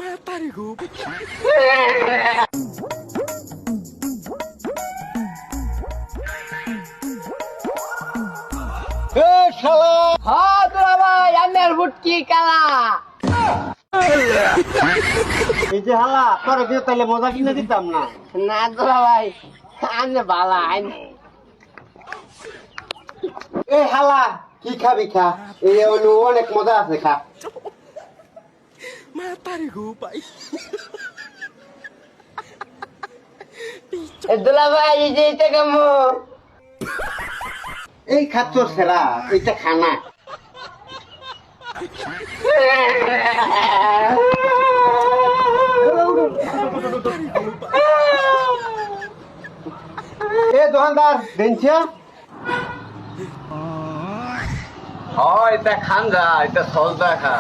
Matarí go. শালা হ্যাঁ তোরা ভাই আমার বুটকি কালা এই যে হালা তোর দিয়ে তাহলে মজা কিনে দিতাম না। না তোরা ভাই আমি বালা এই হালা কি খাবি খা, এই অনেক মজা আছে খা। Matarí go, pai. দুলা ভাই এই যে এটা কেমন এই খাচ্ছর সেরা এইটা খানা। এ দোকানদার বেঞ্চা এটা খান যা, এটা সলটা খা।